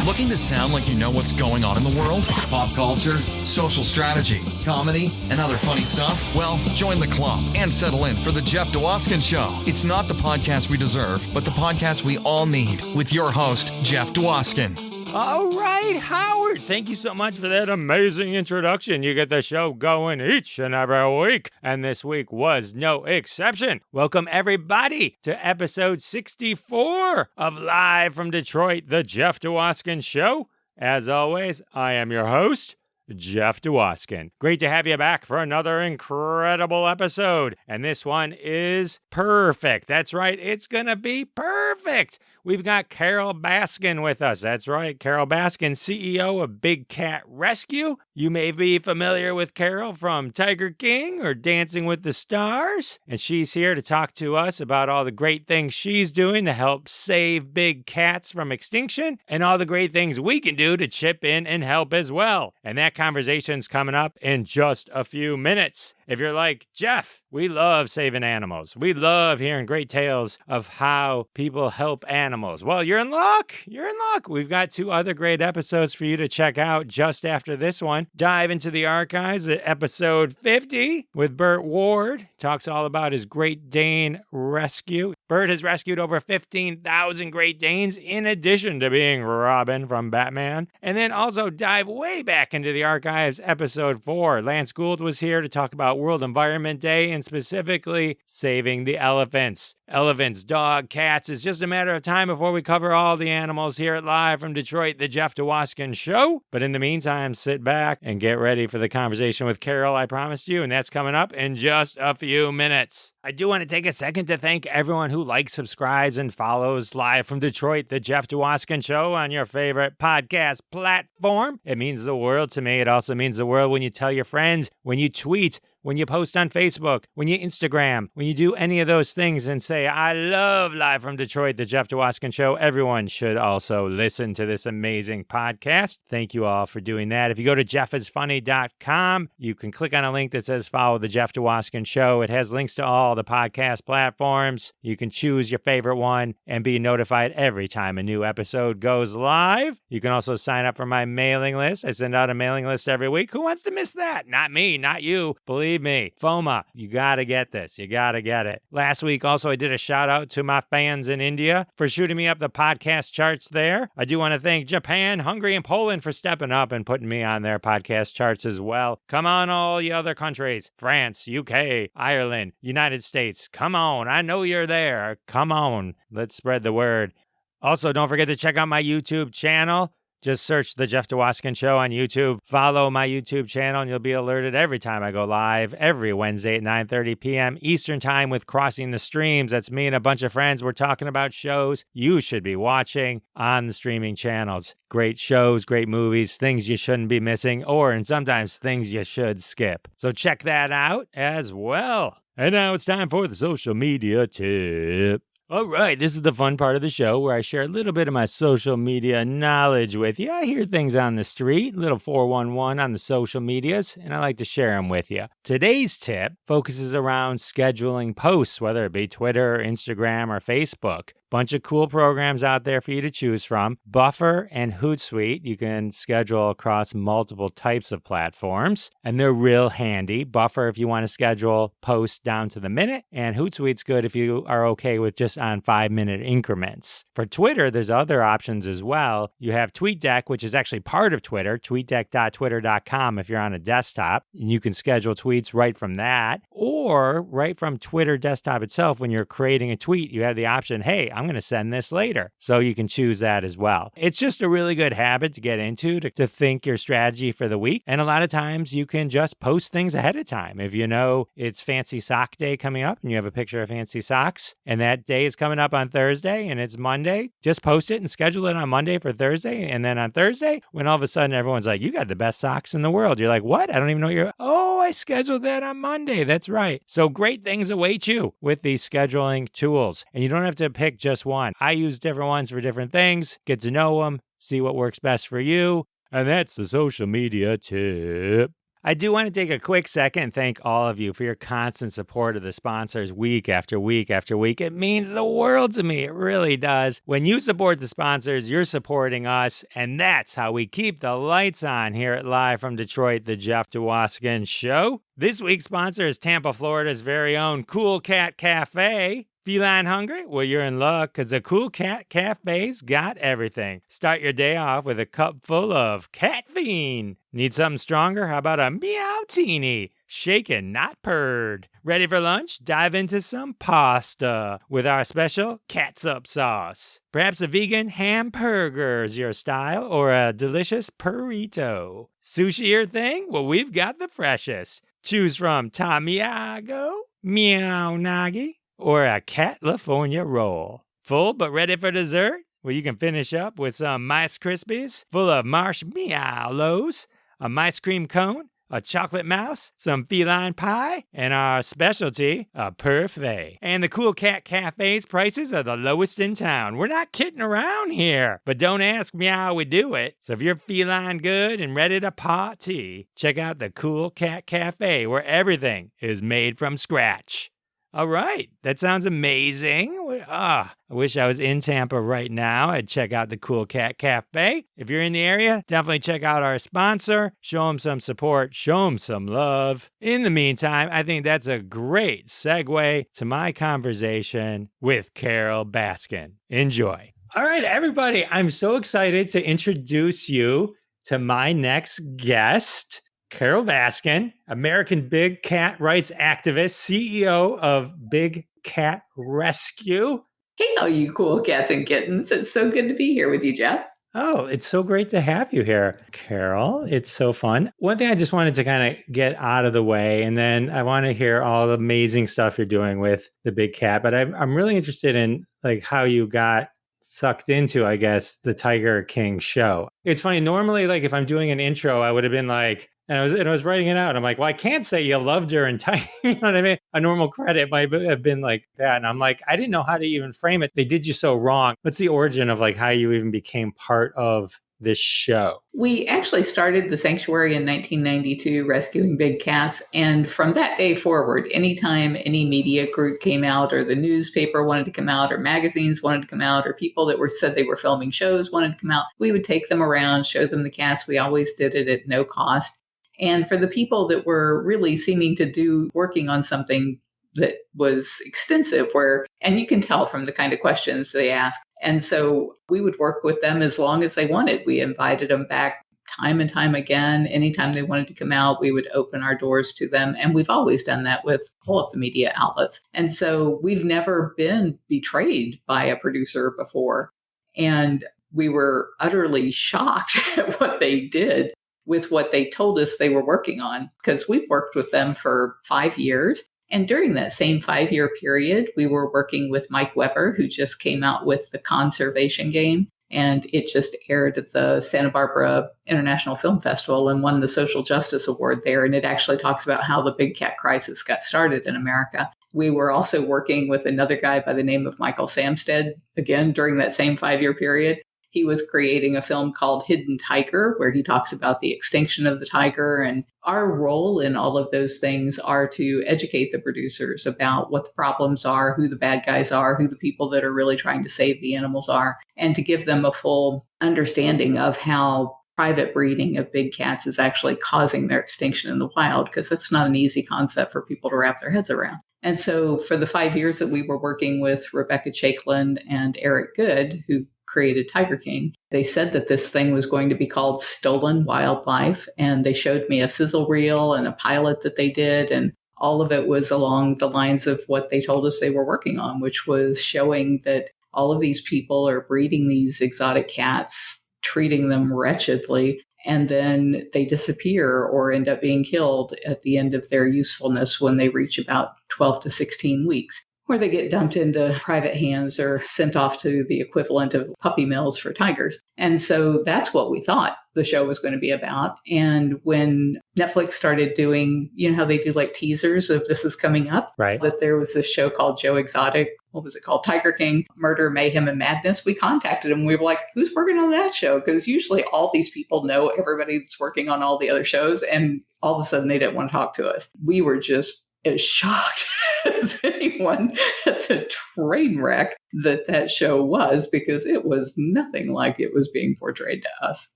Looking to sound like you know what's going on in the world? Pop culture, social strategy, comedy, and other funny stuff? Well, join the club and settle in for the Jeff Dwoskin Show. It's not the podcast we deserve, but the podcast we all need, with your host, Jeff Dwoskin. All right, Howard, thank you so much for that amazing introduction. You get the show going each and every week, and this week was no exception. Welcome, everybody, to episode 64 of Live from Detroit, the Jeff Dwoskin Show. As always, I am your host, Jeff Dwoskin. Great to have you back for another incredible episode. And this one is perfect. That's right, it's gonna be perfect. We've got Carole Baskin with us. That's right, Carole Baskin, CEO of Big Cat Rescue. You may be familiar with Carole from Tiger King or Dancing with the Stars. And she's here to talk to us about all the great things she's doing to help save big cats from extinction and all the great things we can do to chip in and help as well. And that conversation's coming up in just a few minutes. If you're like, Jeff, we love saving animals. We love hearing great tales of how people help animals. Well, you're in luck. You're in luck. We've got 2 other great episodes for you to check out just after this one. Dive into the archives at episode 50 with Bert Ward. Talks all about his Great Dane rescue. Bert has rescued over 15,000 Great Danes in addition to being Robin from Batman. And then also dive way back into the archives, episode 4. Lance Gould was here to talk about World Environment Day and specifically saving the elephants. Elephants, dog, cats. It's just a matter of time before we cover all the animals here at Live from Detroit, the Jeff Dwoskin Show. But in the meantime, sit back and get ready for the conversation with Carole I promised you, and that's coming up in just a few minutes. I do want to take a second to thank everyone who likes, subscribes, and follows Live from Detroit, the Jeff Dwoskin Show on your favorite podcast platform. It means the world to me. It also means the world when you tell your friends, when you tweet, when you post on Facebook, when you Instagram, when you do any of those things and say, I love Live from Detroit, the Jeff Dwoskin Show. Everyone should also listen to this amazing podcast. Thank you all for doing that. If you go to jeffisfunny.com, you can click on a link that says follow the Jeff Dwoskin Show. It has links to all the podcast platforms. You can choose your favorite one and be notified every time a new episode goes live. You can also sign up for my mailing list. I send out a mailing list every week. Who wants to miss that? Not me, not you. Believe me, FOMA, you gotta get this. You gotta get it. Last week, also, I did a shout out to my fans in India for shooting me up the podcast charts there. I do want to thank Japan, Hungary, and Poland for stepping up and putting me on their podcast charts as well. Come on, all you other countries. France, UK, Ireland, United States. Come on. I know you're there. Come on. Let's spread the word. Also, don't forget to check out my YouTube channel. Just search The Jeff Dwoskin Show on YouTube. Follow my YouTube channel, and you'll be alerted every time I go live, every Wednesday at 9:30 p.m. Eastern Time with Crossing the Streams. That's me and a bunch of friends. We're talking about shows you should be watching on the streaming channels. Great shows, great movies, things you shouldn't be missing, and sometimes things you should skip. So check that out as well. And now it's time for the social media tip. All right, this is the fun part of the show where I share a little bit of my social media knowledge with you. I hear things on the street, little 411 on the social medias, and I like to share them with you. Today's tip focuses around scheduling posts, whether it be Twitter, Instagram, or Facebook. Bunch of cool programs out there for you to choose from. Buffer and Hootsuite, you can schedule across multiple types of platforms, and they're real handy. Buffer if you want to schedule posts down to the minute, and Hootsuite's good if you are okay with just on 5-minute increments. For Twitter, there's other options as well. You have TweetDeck, which is actually part of Twitter, tweetdeck.twitter.com if you're on a desktop, and you can schedule tweets right from that, or right from Twitter desktop itself. When you're creating a tweet, you have the option, hey, I'm going to send this later. So you can choose that as well. It's just a really good habit to get into, to think your strategy for the week. And a lot of times you can just post things ahead of time. If you know it's Fancy Sock Day coming up and you have a picture of fancy socks, and that day is coming up on Thursday and it's Monday, just post it and schedule it on Monday for Thursday. And then on Thursday, when all of a sudden everyone's like, you got the best socks in the world. You're like, what? I don't even know I scheduled that on Monday. That's right. So great things await you with these scheduling tools. And you don't have to pick just one. I use different ones for different things. Get to know them, see what works best for you. And that's the social media tip. I do want to take a quick second and thank all of you for your constant support of the sponsors week after week after week. It means the world to me. It really does. When you support the sponsors, you're supporting us, and that's how we keep the lights on here at Live from Detroit, the Jeff Dwoskin Show. This week's sponsor is Tampa, Florida's very own Cool Cat Cafe. Feline hungry? Well, you're in luck because the Cool Cat Cafe's got everything. Start your day off with a cup full of caffeine. Need something stronger? How about a meow-teeny? Shaken, not purred. Ready for lunch? Dive into some pasta with our special catsup sauce. Perhaps a vegan hamburger's your style or a delicious burrito. Sushi your thing? Well, we've got the freshest. Choose from Tamiago, Meow Nagi, or a California roll. Full but ready for dessert? Well, you can finish up with some Mice Krispies full of marshmallows, a mice cream cone, a chocolate mouse, some feline pie, and our specialty, a parfait. And the Cool Cat Cafe's prices are the lowest in town. We're not kidding around here. But don't ask me how we do it. So if you're feline good and ready to party, check out the Cool Cat Cafe, where everything is made from scratch. All right, that sounds amazing. I wish I was in Tampa right now. I'd check out the Cool Cat Cafe. If you're in the area, definitely check out our sponsor. Show them some support. Show them some love. In the meantime, I think that's a great segue to my conversation with Carole Baskin. Enjoy. All right, everybody, I'm so excited to introduce you to my next guest. Carole Baskin, American big cat rights activist, CEO of Big Cat Rescue. Hey, all you cool cats and kittens. It's so good to be here with you, Jeff. Oh, it's so great to have you here, Carole. It's so fun. One thing I just wanted to kind of get out of the way, and then I want to hear all the amazing stuff you're doing with the Big Cat, but I'm really interested in like how you got sucked into, I guess, the Tiger King show. It's funny. Normally, like if I'm doing an intro, I would have been like, and I was writing it out. I'm like, well, I can't say you loved her and Tiger. You know what I mean? A normal credit might have been like that. And I'm like, I didn't know how to even frame it. They did you so wrong. What's the origin of like how you even became part of this show? We actually started the sanctuary in 1992, rescuing big cats. And from that day forward, anytime any media group came out or the newspaper wanted to come out or magazines wanted to come out or people that said they were filming shows wanted to come out, we would take them around, show them the cats. We always did it at no cost. And for the people that were really seeming to working on something that was extensive, and you can tell from the kind of questions they ask. And so we would work with them as long as they wanted. We invited them back time and time again. Anytime they wanted to come out, we would open our doors to them. And we've always done that with all of the media outlets. And so we've never been betrayed by a producer before. And we were utterly shocked at what they did with what they told us they were working on, because we've worked with them for 5 years. And during that same 5-year period, we were working with Mike Weber, who just came out with The Conservation Game. And it just aired at the Santa Barbara International Film Festival and won the Social Justice Award there. And it actually talks about how the big cat crisis got started in America. We were also working with another guy by the name of Michael Samstead, again, during that same 5-year period. He was creating a film called Hidden Tiger, where he talks about the extinction of the tiger. And our role in all of those things are to educate the producers about what the problems are, who the bad guys are, who the people that are really trying to save the animals are, and to give them a full understanding of how private breeding of big cats is actually causing their extinction in the wild, because that's not an easy concept for people to wrap their heads around. And so for the 5 years that we were working with Rebecca Chaklin and Eric Good, who created Tiger King, they said that this thing was going to be called Stolen Wildlife. And they showed me a sizzle reel and a pilot that they did. And all of it was along the lines of what they told us they were working on, which was showing that all of these people are breeding these exotic cats, treating them wretchedly, and then they disappear or end up being killed at the end of their usefulness when they reach about 12 to 16 weeks. Where they get dumped into private hands or sent off to the equivalent of puppy mills for tigers. And so that's what we thought the show was going to be about. And when Netflix started doing, you know how they do like teasers of this is coming up? Right. That there was this show called Joe Exotic what was it called? Tiger King, Murder, Mayhem, and Madness. We contacted him. We were like, who's working on that show? Because usually all these people know everybody that's working on all the other shows. And all of a sudden they didn't want to talk to us. We were just as shocked as anyone at the train wreck that show was, because it was nothing like it was being portrayed to us.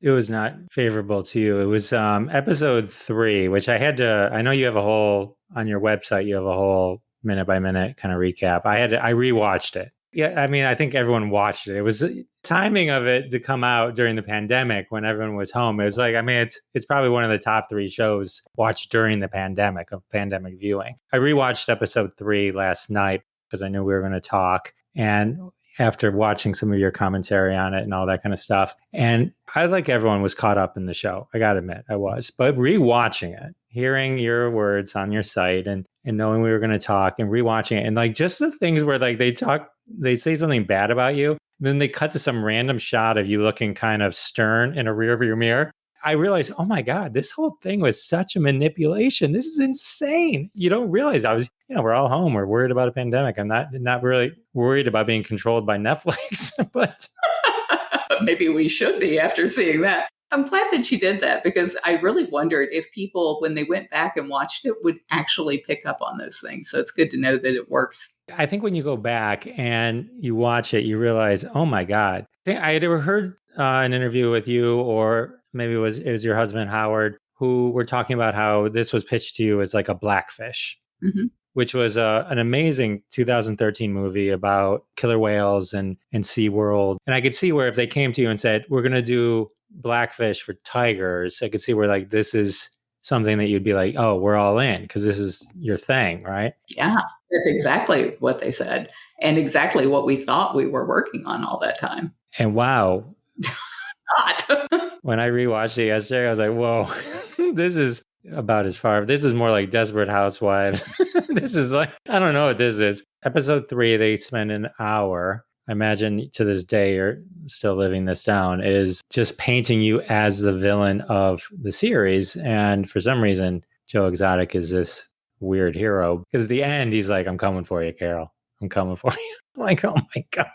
It was not favorable to you. It was episode 3, which I know you have on your website, you have a whole minute by minute kind of recap. I rewatched it. Yeah, I mean, I think everyone watched it. It was the timing of it to come out during the pandemic when everyone was home. It was like, I mean, it's probably one of the top 3 shows watched during the pandemic, of pandemic viewing. I rewatched episode 3 last night because I knew we were going to talk. And after watching some of your commentary on it and all that kind of stuff, and I, like everyone, was caught up in the show. I got to admit, I was. But rewatching it, hearing your words on your site and knowing we were going to talk, and rewatching it, and like just the things where like they say something bad about you, then they cut to some random shot of you looking kind of stern in a rearview mirror. I realized, oh my God, this whole thing was such a manipulation. This is insane. You don't realize we're all home. We're worried about a pandemic. I'm not really worried about being controlled by Netflix, but maybe we should be after seeing that. I'm glad that you did that, because I really wondered if people, when they went back and watched it, would actually pick up on those things. So it's good to know that it works. I think when you go back and you watch it, you realize, oh my God. I had ever heard an interview with you, or maybe it was your husband, Howard, who were talking about how this was pitched to you as like a Blackfish, which was an amazing 2013 movie about killer whales and SeaWorld. And I could see where if they came to you and said, we're going to do Blackfish for tigers, I could see where like this is something that you'd be like, oh, we're all in because this is your thing, right? Yeah, that's exactly what they said, and exactly what we thought we were working on all that time. And wow. Not. When I rewatched it yesterday, I was like, whoa, this is about as far. This is more like Desperate Housewives. This is like, I don't know what this is. Episode 3, they spend an hour. I imagine to this day, you're still living this down, is just painting you as the villain of the series. And for some reason, Joe Exotic is this weird hero. Because at the end, he's like, I'm coming for you, Carole. I'm coming for you. Like, oh my God.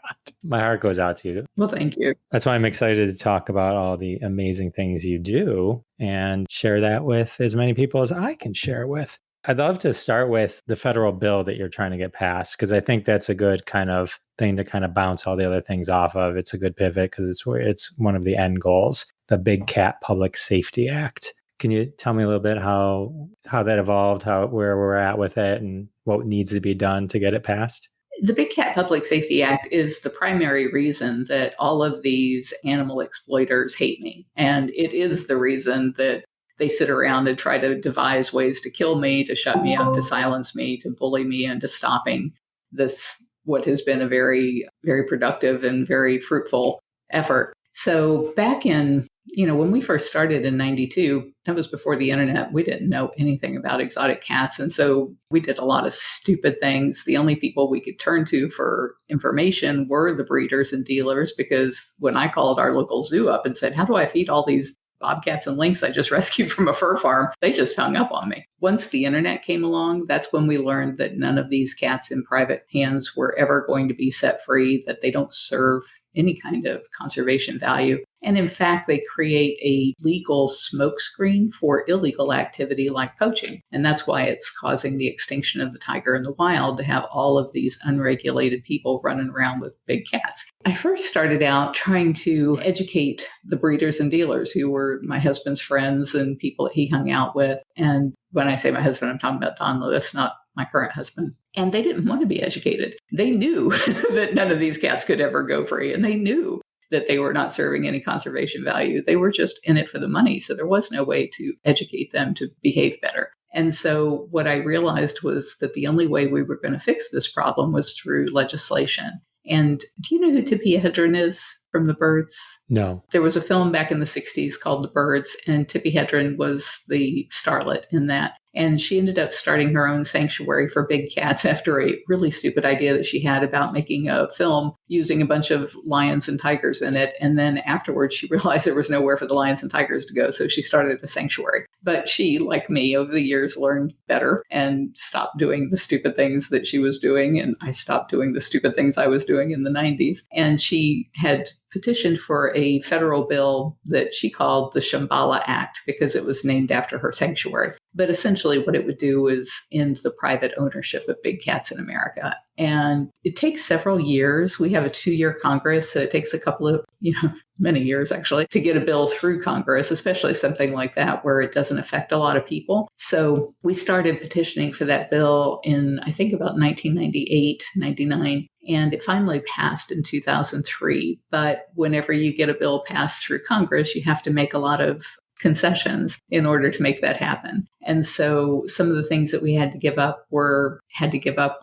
My heart goes out to you. Well, thank you. That's why I'm excited to talk about all the amazing things you do and share that with as many people as I can share with. I'd love to start with the federal bill that you're trying to get passed, because I think that's a good kind of thing to kind of bounce all the other things off of. It's a good pivot because it's one of the end goals, the Big Cat Public Safety Act. Can you tell me a little bit how that evolved, where we're at with it, and what needs to be done to get it passed? The Big Cat Public Safety Act is the primary reason that all of these animal exploiters hate me. And it is the reason that they sit around and try to devise ways to kill me, to shut me up, to silence me, to bully me into stopping this, what has been a very, very productive and very fruitful effort. So back in, when we first started in 92, that was before the internet, we didn't know anything about exotic cats. And so we did a lot of stupid things. The only people we could turn to for information were the breeders and dealers, because when I called our local zoo up and said, how do I feed all these bobcats and lynx I just rescued from a fur farm, they just hung up on me. Once the internet came along, that's when we learned that none of these cats in private hands were ever going to be set free, that they don't serve any kind of conservation value. And in fact, they create a legal smokescreen for illegal activity like poaching. And that's why it's causing the extinction of the tiger in the wild, to have all of these unregulated people running around with big cats. I first started out trying to educate the breeders and dealers who were my husband's friends and people that he hung out with. And when I say my husband, I'm talking about Don Lewis, not my current husband. And they didn't want to be educated. They knew that none of these cats could ever go free. And they knew that they were not serving any conservation value. They were just in it for the money. So there was no way to educate them to behave better. And so what I realized was that the only way we were going to fix this problem was through legislation. And do you know who Tippi Hedren is from The Birds? No. There was a film back in the 60s called The Birds, and Tippi Hedren was the starlet in that. And she ended up starting her own sanctuary for big cats after a really stupid idea that she had about making a film using a bunch of lions and tigers in it. And then afterwards, she realized there was nowhere for the lions and tigers to go. So she started a sanctuary. But she, like me, over the years learned better and stopped doing the stupid things that she was doing. And I stopped doing the stupid things I was doing in the 90s. And she had petitioned for a federal bill that she called the Shambhala Act because it was named after her sanctuary. But essentially what it would do is end the private ownership of big cats in America. And it takes several years. We have a 2-year Congress, so it takes a couple of, many years actually, to get a bill through Congress, especially something like that where it doesn't affect a lot of people. So we started petitioning for that bill in, I think, about 1998, 99. And it finally passed in 2003. But whenever you get a bill passed through Congress, you have to make a lot of concessions in order to make that happen. And so some of the things that we had to give up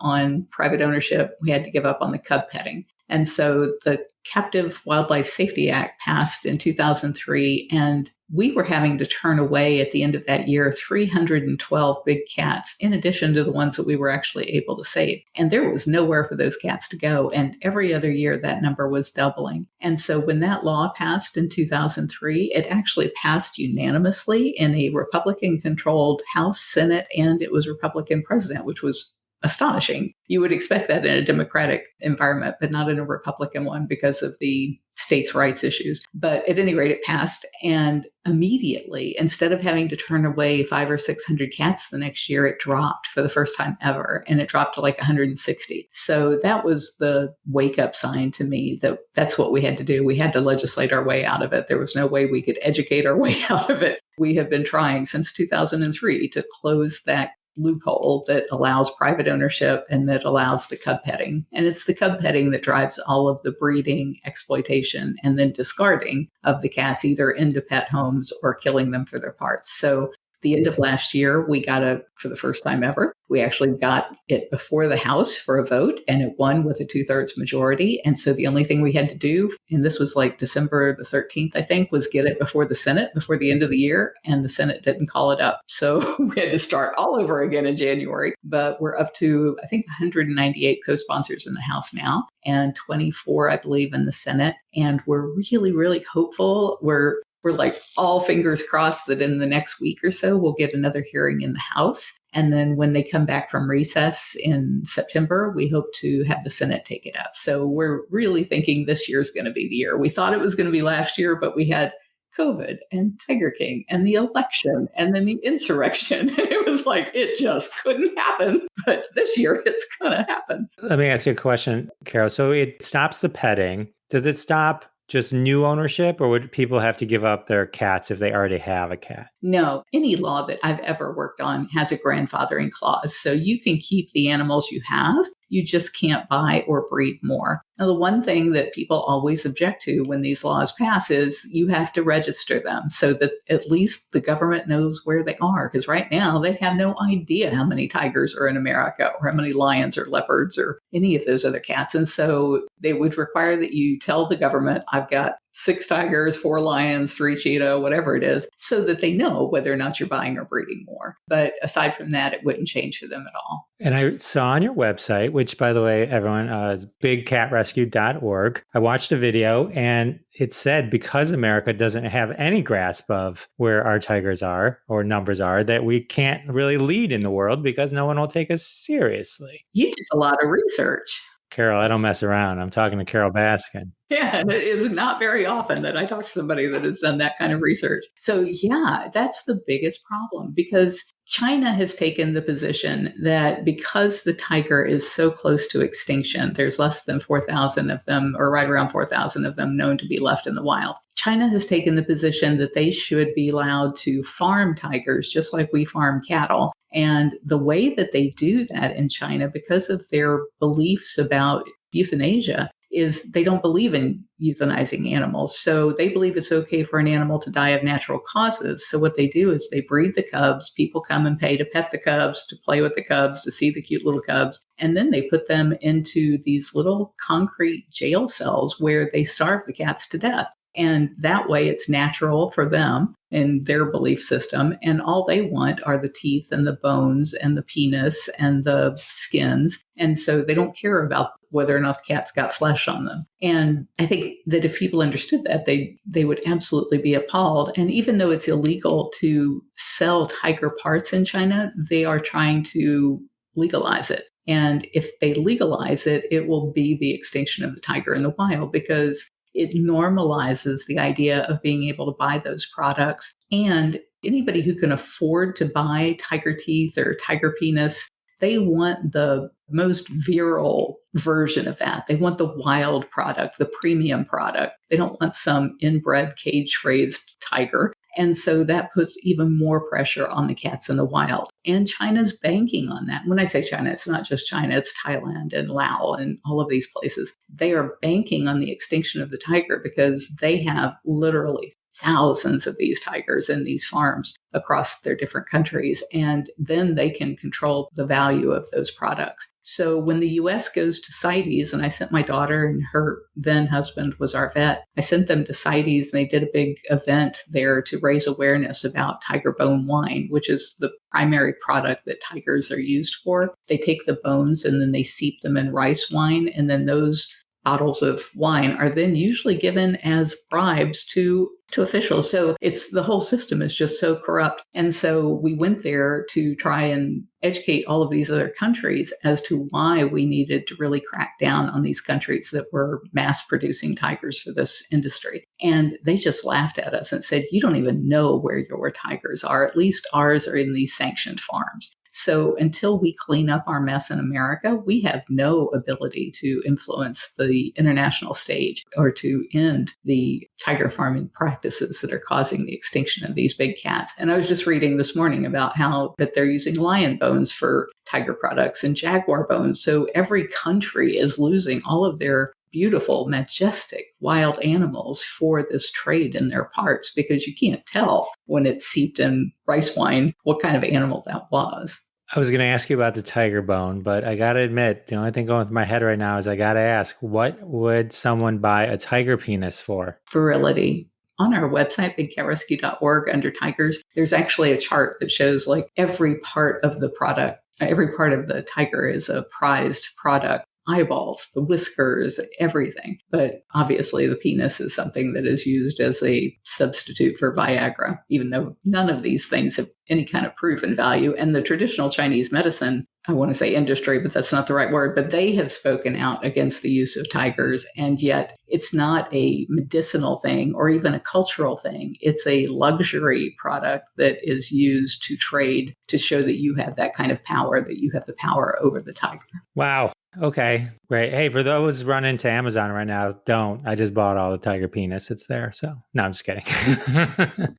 on private ownership. We had to give up on the cub petting. And so the Captive Wildlife Safety Act passed in 2003, and we were having to turn away at the end of that year 312 big cats, in addition to the ones that we were actually able to save. And there was nowhere for those cats to go. And every other year, that number was doubling. And so when that law passed in 2003, it actually passed unanimously in a Republican-controlled House, Senate, and it was Republican president, which was astonishing. You would expect that in a Democratic environment, but not in a Republican one because of the states' rights issues. But at any rate, it passed. And immediately, instead of having to turn away 500 or 600 cats the next year, it dropped for the first time ever. And it dropped to like 160. So that was the wake-up sign to me that that's what we had to do. We had to legislate our way out of it. There was no way we could educate our way out of it. We have been trying since 2003 to close that loophole that allows private ownership and that allows the cub petting. And it's the cub petting that drives all of the breeding, exploitation, and then discarding of the cats either into pet homes or killing them for their parts. So the end of last year, we got for the first time ever, we actually got it before the House for a vote, and it won with a 2/3 majority. And so the only thing we had to do, and this was like December the 13th, I think, was get it before the Senate, before the end of the year, and the Senate didn't call it up. So we had to start all over again in January. But we're up to, I think, 198 co-sponsors in the House now, and 24, I believe, in the Senate. And we're really, really hopeful. We're like all fingers crossed that in the next week or so, we'll get another hearing in the House. And then when they come back from recess in September, we hope to have the Senate take it up. So we're really thinking this year is going to be the year. We thought it was going to be last year, but we had COVID and Tiger King and the election and then the insurrection. And it was like, it just couldn't happen. But this year it's going to happen. Let me ask you a question, Carole. So it stops the petting. Does it stop just new ownership, or would people have to give up their cats if they already have a cat? No, any law that I've ever worked on has a grandfathering clause. So you can keep the animals you have. You just can't buy or breed more. Now, the one thing that people always object to when these laws pass is you have to register them so that at least the government knows where they are. Because right now they have no idea how many tigers are in America or how many lions or leopards or any of those other cats. And so they would require that you tell the government, I've got 6 tigers, 4 lions, 3 cheetah, whatever it is, so that they know whether or not you're buying or breeding more. But aside from that, it wouldn't change for them at all. And I saw on your website, which, by the way, everyone, is bigcatrescue.org. I watched a video and it said because America doesn't have any grasp of where our tigers are or numbers are, that we can't really lead in the world because no one will take us seriously. You did a lot of research. Carole, I don't mess around. I'm talking to Carole Baskin. Yeah, and it is not very often that I talk to somebody that has done that kind of research. So yeah, that's the biggest problem because China has taken the position that because the tiger is so close to extinction, there's less than 4,000 of them, or right around 4,000 of them known to be left in the wild. China has taken the position that they should be allowed to farm tigers just like we farm cattle. And the way that they do that in China, because of their beliefs about euthanasia, is they don't believe in euthanizing animals. So they believe it's okay for an animal to die of natural causes. So what they do is they breed the cubs. People come and pay to pet the cubs, to play with the cubs, to see the cute little cubs. And then they put them into these little concrete jail cells where they starve the cats to death. And that way it's natural for them in their belief system. And all they want are the teeth and the bones and the penis and the skins. And so they don't care about whether or not the cat's got flesh on them. And I think that if people understood that, they would absolutely be appalled. And even though it's illegal to sell tiger parts in China, they are trying to legalize it. And if they legalize it, it will be the extinction of the tiger in the wild, because it normalizes the idea of being able to buy those products. And anybody who can afford to buy tiger teeth or tiger penis, they want the most virile version of that. They want the wild product, the premium product. They don't want some inbred, cage-raised tiger. And so that puts even more pressure on the cats in the wild. And China's banking on that. When I say China, it's not just China, it's Thailand and Laos and all of these places. They are banking on the extinction of the tiger because they have literally thousands of these tigers in these farms across their different countries. And then they can control the value of those products. So when the US goes to CITES, and I sent my daughter and her then husband was our vet, I sent them to CITES and they did a big event there to raise awareness about tiger bone wine, which is the primary product that tigers are used for. They take the bones and then they seep them in rice wine, and then those bottles of wine are then usually given as bribes to officials. So it's the whole system is just so corrupt. And so we went there to try and educate all of these other countries as to why we needed to really crack down on these countries that were mass producing tigers for this industry. And they just laughed at us and said, you don't even know where your tigers are. At least ours are in these sanctioned farms. So until we clean up our mess in America, we have no ability to influence the international stage or to end the tiger farming practices that are causing the extinction of these big cats. And I was just reading this morning about how that they're using lion bones for tiger products and jaguar bones. So every country is losing all of their beautiful, majestic wild animals for this trade in their parts, because you can't tell when it's seeped in rice wine what kind of animal that was. I was going to ask you about the tiger bone, but I got to admit, the only thing going through my head right now is I got to ask, what would someone buy a tiger penis for? Virility. On our website, bigcatrescue.org, under tigers, there's actually a chart that shows like every part of the product, every part of the tiger is a prized product. Eyeballs, the whiskers, everything. But obviously the penis is something that is used as a substitute for Viagra, even though none of these things have any kind of proven value. And the traditional Chinese medicine, I want to say industry, but that's not the right word, but they have spoken out against the use of tigers. And yet it's not a medicinal thing or even a cultural thing. It's a luxury product that is used to trade to show that you have that kind of power, that you have the power over the tiger. Wow. Okay, great. Hey, for those running to Amazon right now, don't. I just bought all the tiger penis. It's there. So no, I'm just kidding.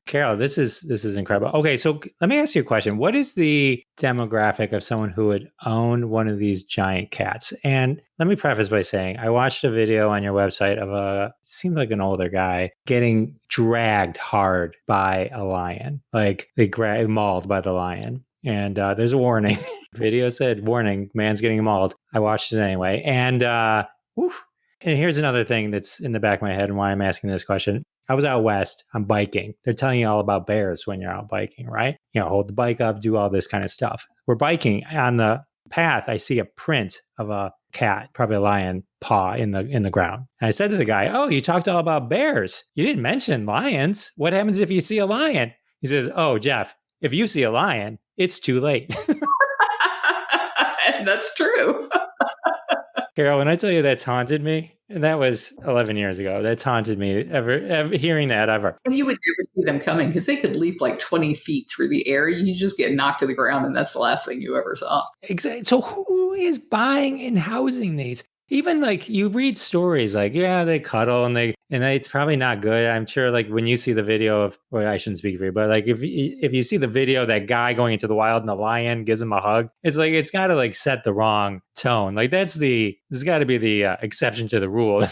Carole, this is incredible. Okay, so let me ask you a question. What is the demographic of someone who would own one of these giant cats? And let me preface by saying I watched a video on your website of seemed like an older guy getting dragged hard by a lion. Like they mauled by the lion. And there's a warning. Video said, warning, man's getting mauled. I watched it anyway. And and here's another thing that's in the back of my head and why I'm asking this question. I was out west. I'm biking. They're telling you all about bears when you're out biking, right? You know, hold the bike up, do all this kind of stuff. We're biking. On the path, I see a print of a cat, probably a lion paw in the ground. And I said to the guy, oh, you talked all about bears. You didn't mention lions. What happens if you see a lion? He says, oh, Jeff, if you see a lion, it's too late. And that's true. Carole, when I tell you that's haunted me, and that was 11 years ago, that's haunted me ever hearing that ever. And you would never see them coming because they could leap like 20 feet through the air. You just get knocked to the ground, and that's the last thing you ever saw. Exactly. So who is buying and housing these? Even like you read stories like, yeah, they cuddle and it's probably not good. I'm sure like when you see the video of, well, I shouldn't speak for you, but like if you see the video, that guy going into the wild and the lion gives him a hug, it's like, it's got to like set the wrong tone. Like there's got to be the exception to the rule.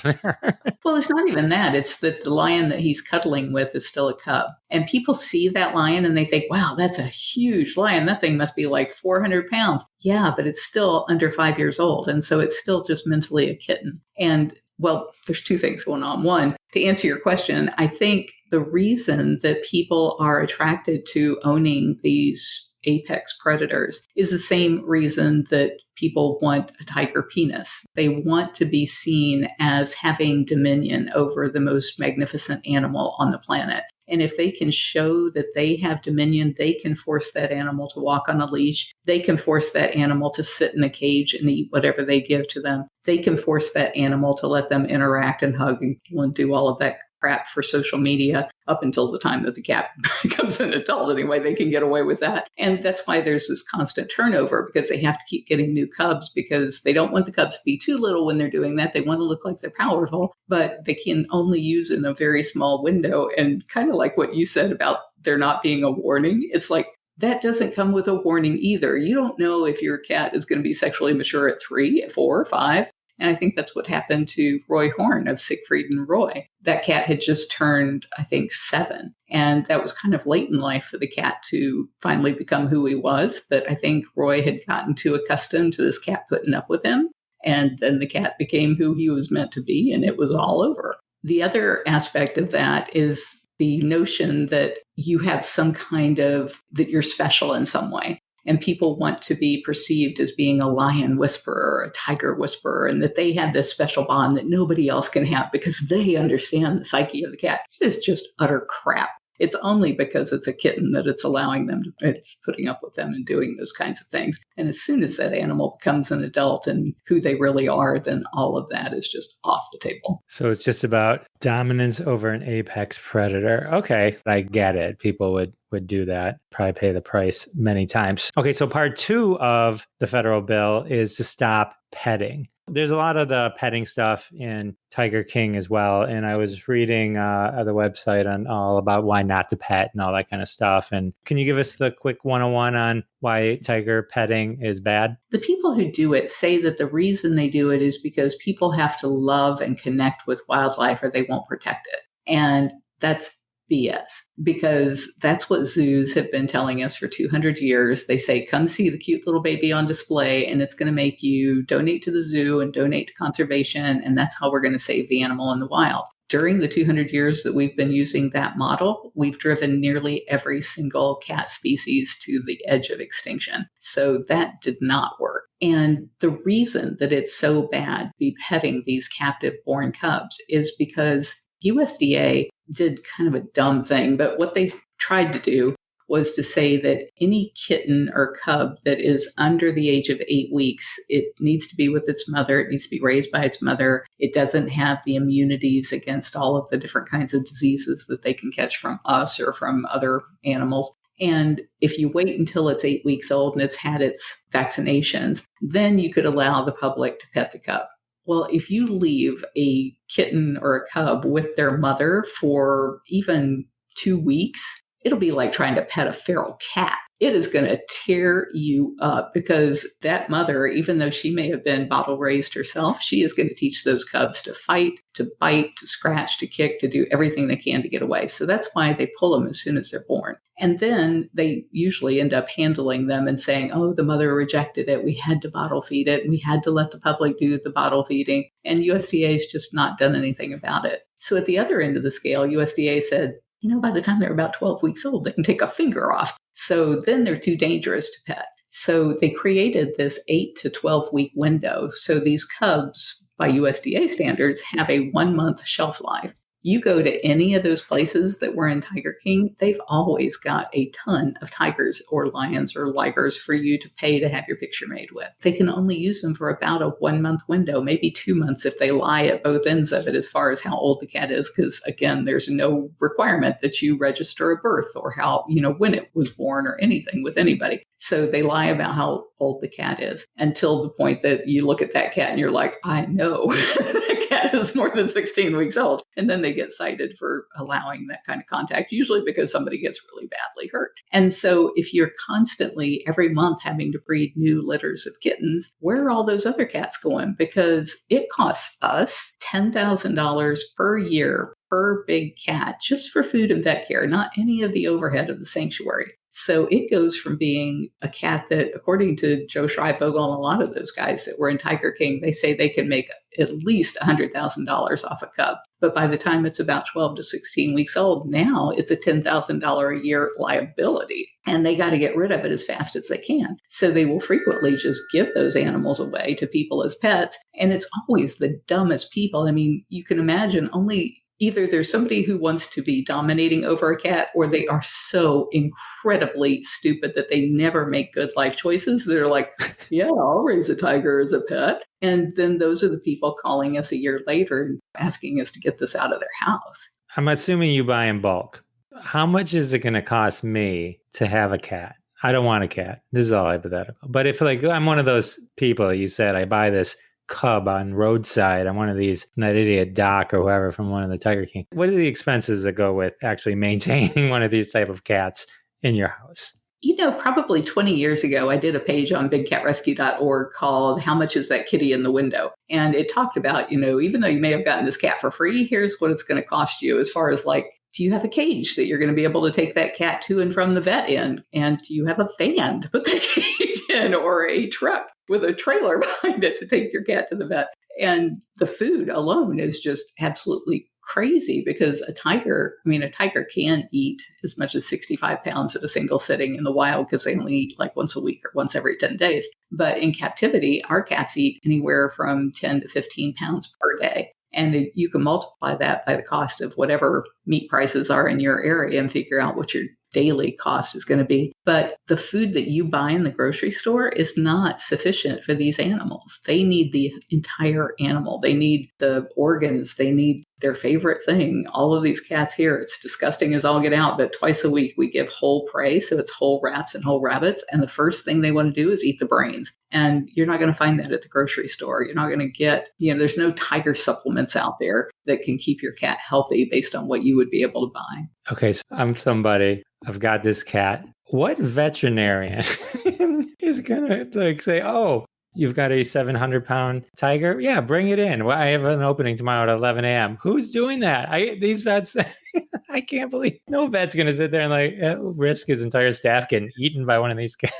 Well, it's not even that. It's that the lion that he's cuddling with is still a cub. And people see that lion and they think, wow, that's a huge lion. That thing must be like 400 pounds. Yeah, but it's still under 5 years old. And so it's still just mentally a kitten. And Well, there's two things going on. One, to answer your question, I think the reason that people are attracted to owning these apex predators is the same reason that people want a tiger penis. They want to be seen as having dominion over the most magnificent animal on the planet. And if they can show that they have dominion, they can force that animal to walk on a leash. They can force that animal to sit in a cage and eat whatever they give to them. They can force that animal to let them interact and hug and do all of that crap for social media up until the time that the cat becomes an adult. Anyway, they can get away with that. And that's why there's this constant turnover, because they have to keep getting new cubs, because they don't want the cubs to be too little when they're doing that. They want to look like they're powerful, but they can only use in a very small window. And kind of like what you said about there not being a warning, it's like, that doesn't come with a warning either. You don't know if your cat is going to be sexually mature at 3, at 4, 5. And I think that's what happened to Roy Horn of Siegfried and Roy. That cat had just turned, I think, 7. And that was kind of late in life for the cat to finally become who he was. But I think Roy had gotten too accustomed to this cat putting up with him. And then the cat became who he was meant to be, and it was all over. The other aspect of that is the notion that you have some kind of, that you're special in some way. And people want to be perceived as being a lion whisperer or a tiger whisperer, and that they have this special bond that nobody else can have because they understand the psyche of the cat. It is just utter crap. It's only because it's a kitten that it's allowing them to, it's putting up with them and doing those kinds of things. And as soon as that animal becomes an adult and who they really are, then all of that is just off the table. So it's just about dominance over an apex predator. Okay, I get it. People would do that, probably pay the price many times. Okay, so part 2 of the federal bill is to stop petting. There's a lot of the petting stuff in Tiger King as well. And I was reading the website on all about why not to pet and all that kind of stuff. And can you give us the quick 101 on why tiger petting is bad? The people who do it say that the reason they do it is because people have to love and connect with wildlife or they won't protect it. And that's BS, because that's what zoos have been telling us for 200 years. They say, come see the cute little baby on display, and it's going to make you donate to the zoo and donate to conservation. And that's how we're going to save the animal in the wild. During the 200 years that we've been using that model, we've driven nearly every single cat species to the edge of extinction. So that did not work. And the reason that it's so bad beheading these captive born cubs is because USDA did kind of a dumb thing, but what they tried to do was to say that any kitten or cub that is under the age of 8 weeks, it needs to be with its mother. It needs to be raised by its mother. It doesn't have the immunities against all of the different kinds of diseases that they can catch from us or from other animals. And if you wait until it's 8 weeks old and it's had its vaccinations, then you could allow the public to pet the cub. Well, if you leave a kitten or a cub with their mother for even 2 weeks, it'll be like trying to pet a feral cat. It is going to tear you up because that mother, even though she may have been bottle raised herself, she is going to teach those cubs to fight, to bite, to scratch, to kick, to do everything they can to get away. So that's why they pull them as soon as they're born. And then they usually end up handling them and saying, oh, the mother rejected it. We had to bottle feed it. We had to let the public do the bottle feeding. And USDA has just not done anything about it. So at the other end of the scale, USDA said, by the time they're about 12 weeks old, they can take a finger off. So then they're too dangerous to pet. So they created this 8 to 12 week window. So these cubs, by USDA standards, have a 1 month shelf life. You go to any of those places that were in Tiger King, they've always got a ton of tigers or lions or ligers for you to pay to have your picture made with. They can only use them for about a 1 month window, maybe 2 months if they lie at both ends of it as far as how old the cat is. Because again, there's no requirement that you register a birth or how, when it was born or anything with anybody. So they lie about how old the cat is until the point that you look at that cat and you're like, I know the cat is more than 16 weeks old. And then they get cited for allowing that kind of contact, usually because somebody gets really badly hurt. And so if you're constantly every month having to breed new litters of kittens, where are all those other cats going? Because it costs us $10,000 per year per big cat just for food and vet care, not any of the overhead of the sanctuary. So it goes from being a cat that, according to Joe Schreibvogel and a lot of those guys that were in Tiger King, they say they can make at least $100,000 off a cub. But by the time it's about 12 to 16 weeks old, now it's a $10,000 a year liability. And they got to get rid of it as fast as they can. So they will frequently just give those animals away to people as pets. And it's always the dumbest people. I mean, you can imagine only either there's somebody who wants to be dominating over a cat, or they are so incredibly stupid that they never make good life choices. They're like, yeah, I'll raise a tiger as a pet. And then those are the people calling us a year later and asking us to get this out of their house. I'm assuming you buy in bulk. How much is it going to cost me to have a cat? I don't want a cat. This is all hypothetical. But if I'm one of those people, you said, I buy this cub on roadside. I'm one of these, that idiot Doc or whoever from one of the Tiger King. What are the expenses that go with actually maintaining one of these type of cats in your house? Probably 20 years ago, I did a page on bigcatrescue.org called How Much Is That Kitty in the Window? And it talked about, even though you may have gotten this cat for free, here's what it's going to cost you as far as do you have a cage that you're going to be able to take that cat to and from the vet in? And do you have a van to put that cage in, or a truck with a trailer behind it to take your cat to the vet? And the food alone is just absolutely crazy, because a tiger can eat as much as 65 pounds at a single sitting in the wild, because they only eat once a week or once every 10 days. But in captivity, our cats eat anywhere from 10 to 15 pounds per day. And you can multiply that by the cost of whatever meat prices are in your area and figure out what your daily cost is going to be. But the food that you buy in the grocery store is not sufficient for these animals. They need the entire animal. They need the organs. They need their favorite thing. All of these cats here, it's disgusting as all get out, but twice a week we give whole prey. So it's whole rats and whole rabbits. And the first thing they want to do is eat the brains. And you're not going to find that at the grocery store. You're not going to get, there's no tiger supplements out there that can keep your cat healthy based on what you would be able to buy. Okay, so I'm somebody, I've got this cat. What veterinarian is going to say, oh, you've got a 700-pound tiger? Yeah, bring it in. Well, I have an opening tomorrow at 11 a.m. Who's doing that? These vets, I can't believe no vet's going to sit there and risk his entire staff getting eaten by one of these cats.